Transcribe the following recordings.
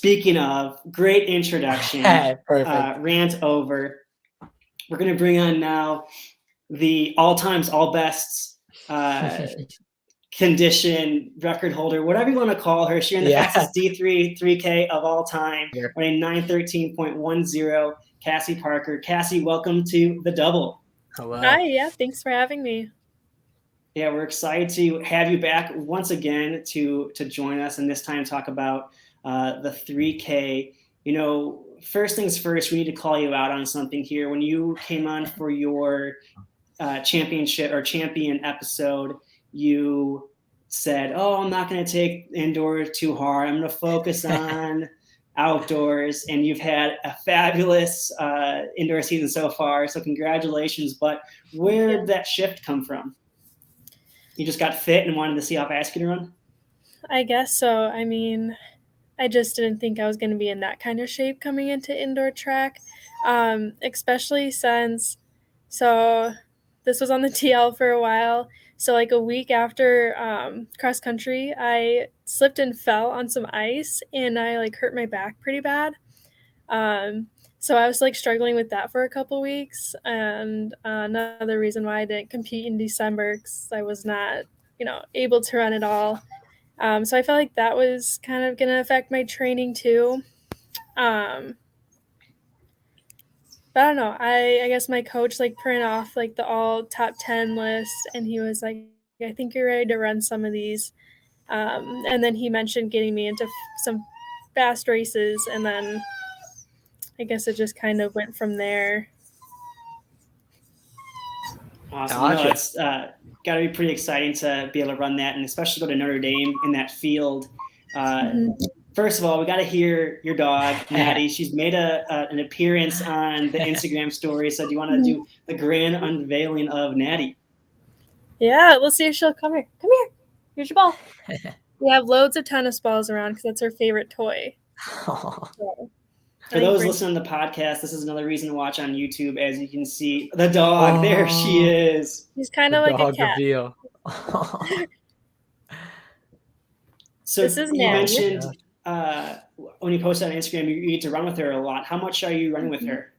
speaking of, great introduction. Perfect. Rant over. We're going to bring on now the all-times, all-bests condition record holder, whatever you want to call her. She ran the fastest D3 3K of all time, running 9:13.10. Kassie Parker. Kassie, welcome to the Double. Hello. Hi, yeah, thanks for having me. Yeah, we're excited to have you back once again to join us, and this time talk about the 3K. First things first, we need to call you out on something here. When you came on for your championship or champion episode, you said, "Oh, I'm not going to take indoor too hard. I'm going to focus on outdoors." And you've had a fabulous indoor season so far, so congratulations. But where did that shift come from? You just got fit and wanted to see how fast you could run? I guess so. I mean, I just didn't think I was going to be in that kind of shape coming into indoor track, especially since, so this was on the TL for a while. So like a week after cross country, I slipped and fell on some ice and I like hurt my back pretty bad. So I was like struggling with that for a couple weeks, and another reason why I didn't compete in December because I was not, able to run at all. So I felt like that was kind of going to affect my training too. But I don't know. I guess my coach like printed off like the all top 10 list, and he was like, "I think you're ready to run some of these." And then he mentioned getting me into some fast races, and then I guess it just kind of went from there. Awesome. Gotcha. No, it's got to be pretty exciting to be able to run that, and especially go to Notre Dame in that field. First of all, we got to hear your dog, Natty. She's made an appearance on the Instagram story. So do you want to do the grand unveiling of Natty? Yeah, let's see if she'll come here. Come here. Here's your ball. We have loads of tennis balls around because that's her favorite toy. So. For those listening to the podcast, this is another reason to watch on YouTube. As you can see, the dog, there she is. She's kind of like a cat. Reveal. So this is you Natty. mentioned when you posted on Instagram, you get to run with her a lot. How much are you running with her?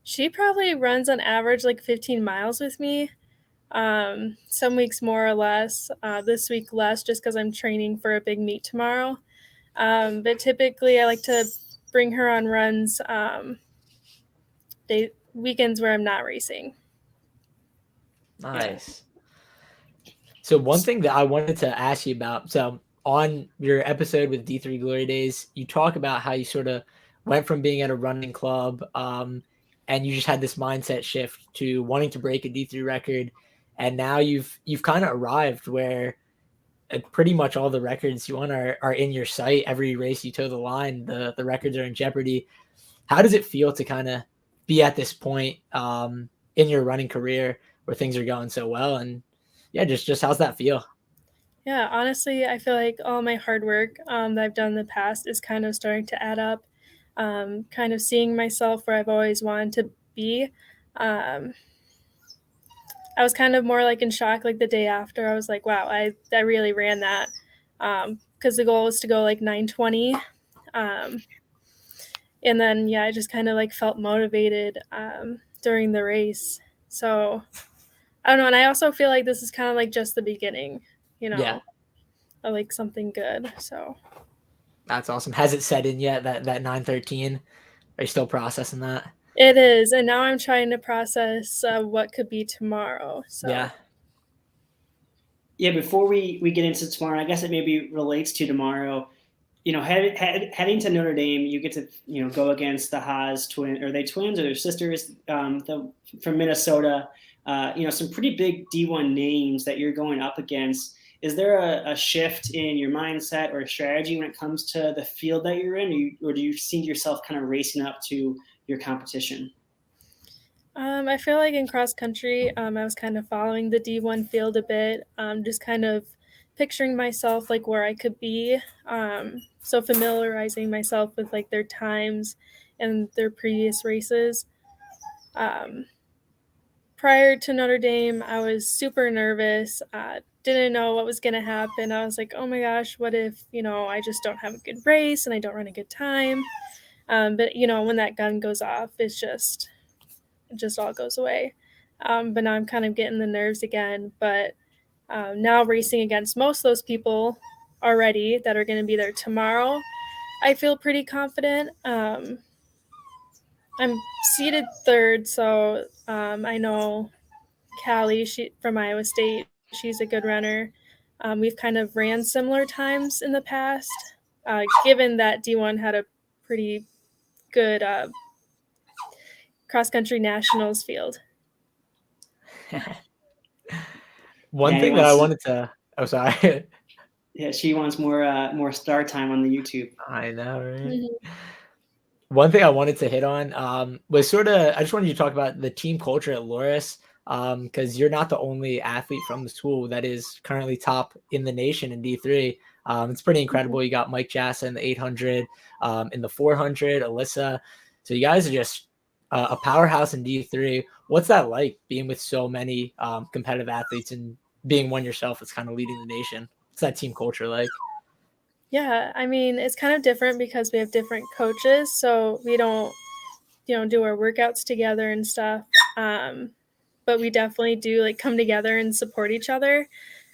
She probably runs on average like 15 miles with me. Some weeks more or less. This week less just because I'm training for a big meet tomorrow. But typically I like to bring her on runs weekends where I'm not racing. Nice. So one thing that I wanted to ask you about, so on your episode with D3 Glory Days, you talk about how you sort of went from being at a running club and you just had this mindset shift to wanting to break a D3 record. And now you've kind of arrived where pretty much all the records you want are in your sight. Every race you toe the line, the records are in jeopardy. How does it feel to kind of be at this point in your running career where things are going so well? And yeah, just how's that feel? Yeah, honestly, I feel like all my hard work that I've done in the past is kind of starting to add up. Kind of seeing myself where I've always wanted to be. I was kind of more like in shock like the day after. I was like, wow, I really ran that because the goal was to go like 9:20. And then, yeah, I just kind of like felt motivated during the race. So I don't know. And I also feel like this is kind of like just the beginning, of like something good. So that's awesome. Has it set in yet, that 9:13? Are you still processing that? It is, and now I'm trying to process what could be tomorrow. So yeah. Before we get into tomorrow, I guess it maybe relates to tomorrow. Heading to Notre Dame, you get to go against the Haas twin. Are they twins or they're sisters? From Minnesota. Some pretty big D1 names that you're going up against. Is there a shift in your mindset or a strategy when it comes to the field that you're in, or do you see yourself kind of racing up to your competition? I feel like in cross country, I was kind of following the D1 field a bit, just kind of picturing myself like where I could be. So familiarizing myself with like their times and their previous races. Prior to Notre Dame, I was super nervous, didn't know what was going to happen. I was like, oh my gosh, what if, I just don't have a good race and I don't run a good time. But, when that gun goes off, it just all goes away. But now I'm kind of getting the nerves again. But now racing against most of those people already that are going to be there tomorrow, I feel pretty confident. I'm seated third, so I know Callie, she from Iowa State, she's a good runner. We've kind of ran similar times in the past, given that D1 had a pretty good cross-country nationals field. One thing that I wanted to – oh, sorry. Yeah, she wants more star time on the YouTube. I know, right? Mm-hmm. One thing I wanted to hit on was sort of – I just wanted you to talk about the team culture at Loras, because you're not the only athlete from the school that is currently top in the nation in D3. It's pretty incredible. Mm-hmm. You got Mike Jassa in the 800, in the 400, Alyssa. So you guys are just a powerhouse in D3. What's that like, being with so many competitive athletes and being one yourself that's kind of leading the nation? What's that team culture like? Yeah, I mean, it's kind of different because we have different coaches, so we don't, do our workouts together and stuff. But we definitely do like come together and support each other.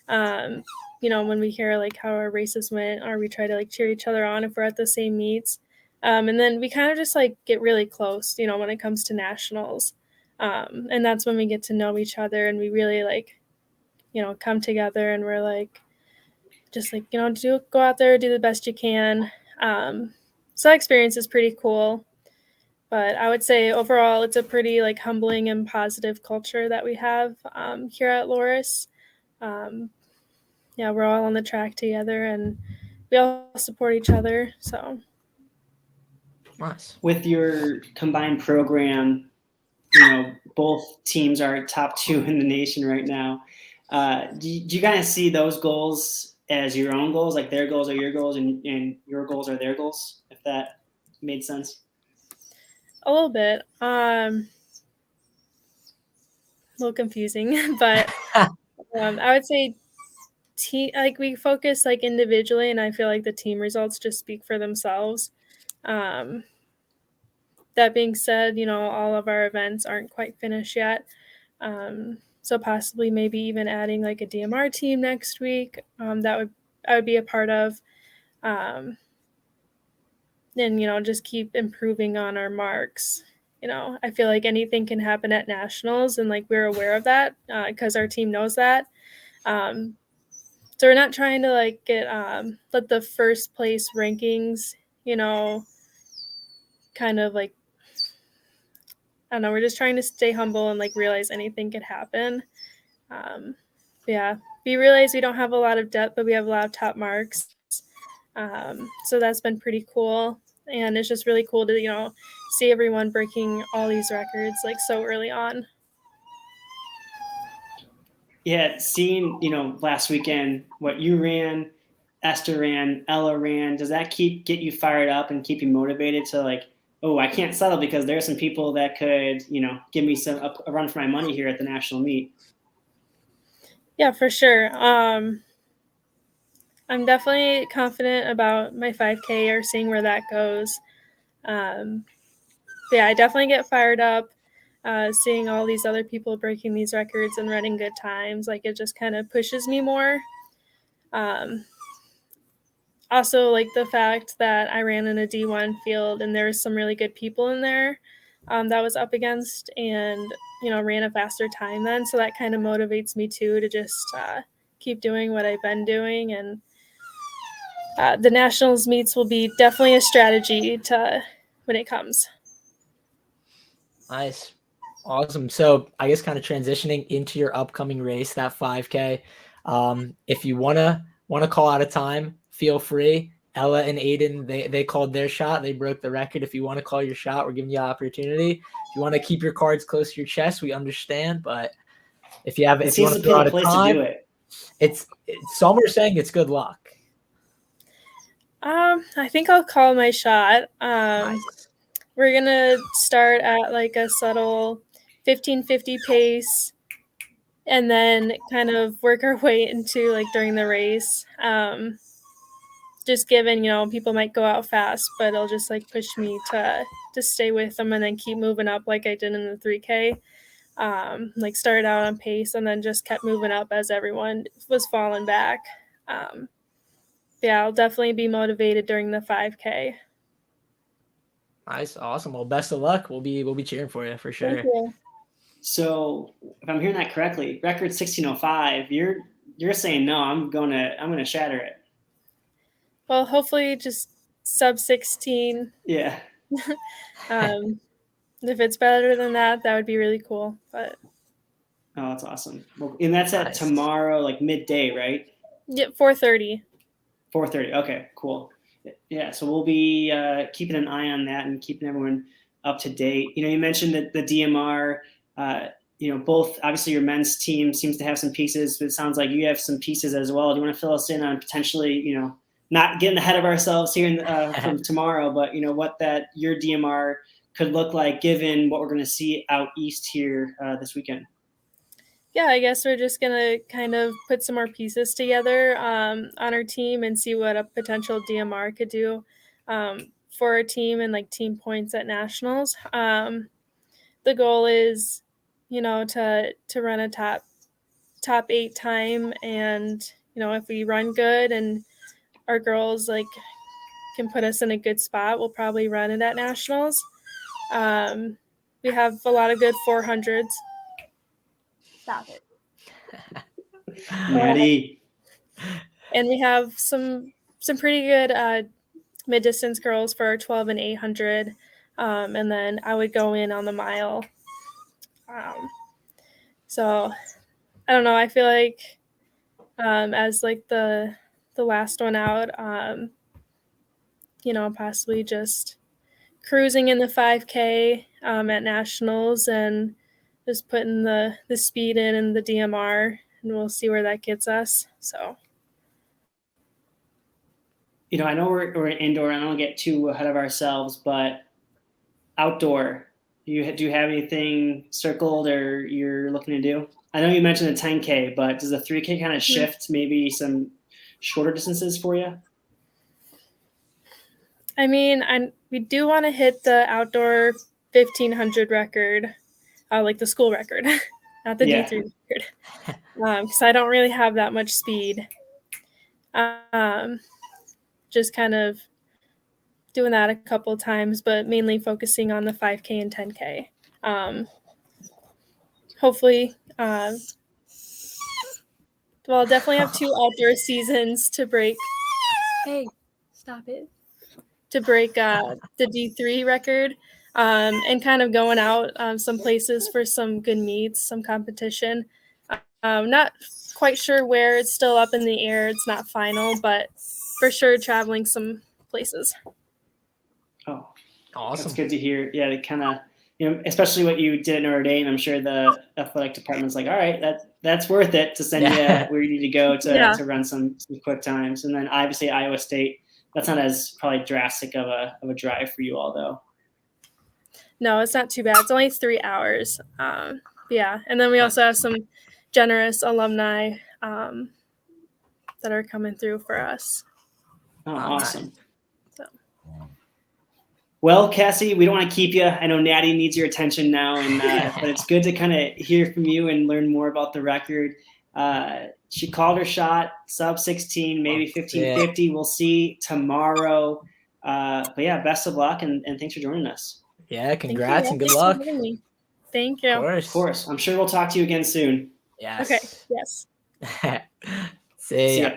When we hear like how our races went, or we try to like cheer each other on if we're at the same meets. And then we kind of just like get really close, when it comes to nationals. And that's when we get to know each other and we really like, come together and we're like, just like, go out there, do the best you can. So that experience is pretty cool. But I would say overall, it's a pretty like humbling and positive culture that we have here at Loras. Yeah, we're all on the track together and we all support each other. So nice. With your combined program, both teams are top 2 in the nation right now. Do you kind of see those goals as your own goals, like their goals are your goals and your goals are their goals, if that made sense? A little bit. A little confusing, but I would say we focus like individually, and I feel like the team results just speak for themselves. That being said, all of our events aren't quite finished yet. So possibly maybe even adding like a DMR team next week. I would be a part of. And just keep improving on our marks. I feel like anything can happen at nationals, and like we're aware of that because our team knows that. So we're not trying to like get let the first place rankings, kind of like, I don't know. We're just trying to stay humble and like realize anything could happen. Yeah, we realize we don't have a lot of depth, but we have a lot of top marks. So that's been pretty cool. And it's just really cool to, see everyone breaking all these records like so early on. Yeah, seeing, last weekend what you ran, Esther ran, Ella ran, does that get you fired up and keep you motivated to like, oh, I can't settle because there are some people that could, give me a run for my money here at the national meet? Yeah, for sure. I'm definitely confident about my 5K or seeing where that goes. Yeah, I definitely get fired up seeing all these other people breaking these records and running good times. Like it just kind of pushes me more. Also, like the fact that I ran in a D1 field and there was some really good people in there that was up against and, ran a faster time then. So that kind of motivates me too to just keep doing what I've been doing. And the nationals meets will be definitely a strategy when it comes. Nice. Awesome. So I guess kind of transitioning into your upcoming race, that 5K. If you wanna call out a time, feel free. Ella and Aiden, they called their shot. They broke the record. If you want to call your shot, we're giving you an opportunity. If you want to keep your cards close to your chest, we understand. But if you want to throw out a time, to do it. It's some are saying it's good luck. I think I'll call my shot. Nice. We're gonna start at like a subtle 15:50 pace and then kind of work our way into like during the race. Just given, people might go out fast, but it'll just like push me to stay with them and then keep moving up like I did in the 3K. Like started out on pace and then just kept moving up as everyone was falling back. Yeah, I'll definitely be motivated during the 5K. Nice, awesome. Well, best of luck. We'll be cheering for you for sure. Thank you. So if I'm hearing that correctly, record 16:05. You're saying no. I'm gonna shatter it. Well, hopefully just sub 16. Yeah. If it's better than that, that would be really cool. But oh, that's awesome. Well, and that's at Nice. tomorrow, like midday, right? yeah, 4:30. 4:30. Okay, cool. Yeah, so we'll be keeping an eye on that and keeping everyone up to date. You mentioned that the DMR. Both obviously your men's team seems to have some pieces, but it sounds like you have some pieces as well. Do you want to fill us in on potentially, not getting ahead of ourselves here from tomorrow, but what that your DMR could look like given what we're going to see out east here this weekend? Yeah, I guess we're just going to kind of put some more pieces together on our team and see what a potential DMR could do for our team and like team points at nationals. The goal is, to run a top 8 time, and if we run good and our girls like can put us in a good spot, we'll probably run it at nationals. We have a lot of good 400s. Stop it. Maddie. And we have some pretty good mid-distance girls for our 12 and 800. And then I would go in on the mile. So I don't know. I feel like as like the last one out, possibly just cruising in the 5K at nationals and just putting the speed in the DMR, and we'll see where that gets us. So. I know we're indoor. I don't get too ahead of ourselves, but outdoor, do you have anything circled or you're looking to do? I know you mentioned the 10K, but does the 3K kind of shift maybe some shorter distances for you? I mean, we do want to hit the outdoor 1500 record, like the school record, not the D3 record, because I don't really have that much speed. Just kind of doing that a couple of times, but mainly focusing on the 5K and 10K. Hopefully, well, I'll definitely have 2 outdoor seasons to break. Hey, stop it. To break the D3 record, and kind of going out some places for some good meets, some competition. Not quite sure where. It's still up in the air. It's not final, but for sure traveling some places. Oh, awesome. That's good to hear. Yeah, they kind of, especially what you did at Notre Dame. I'm sure the athletic department's like, all right, that's worth it to send you where you need to go to run some quick times. And then obviously Iowa State, that's not as probably drastic of a drive for you all, though. No, it's not too bad. It's only 3 hours. Yeah, and then we also have some generous alumni that are coming through for us. Oh, awesome. So. Well, Kassie, we don't want to keep you. I know Natty needs your attention now, but it's good to kind of hear from you and learn more about the record. She called her shot, sub 16, maybe 1550. Yeah. We'll see tomorrow. But yeah, best of luck and thanks for joining us. Yeah, congrats and good luck. Thank you. Of course. I'm sure we'll talk to you again soon. Yes. Okay. Yes. See ya.